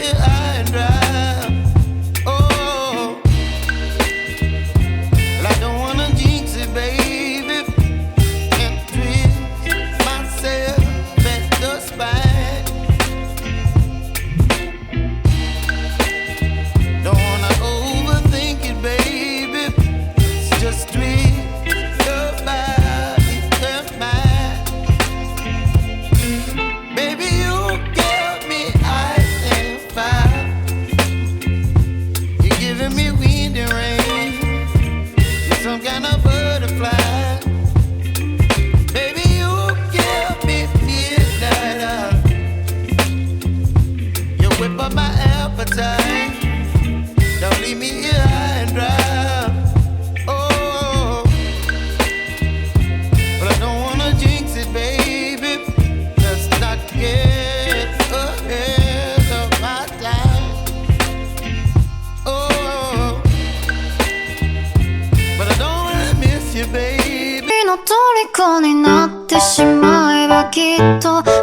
here high and dry. Oh, well, I don't wanna jinx it, baby, and twist myself at the spine. Don't wanna overthink it, baby. It's just twist your body and mine. Baby, you give me ice and fire. You're giving me wind and rain. You're some kind of butterfly. Baby, you give me midnight. You whip up my appetite. Don't leave me here high and dry. Oh, but I don't wanna jinx it, baby. Let's not get ahead of my time. Oh, but I don't wanna miss you, baby. の虜になってしまえばきっと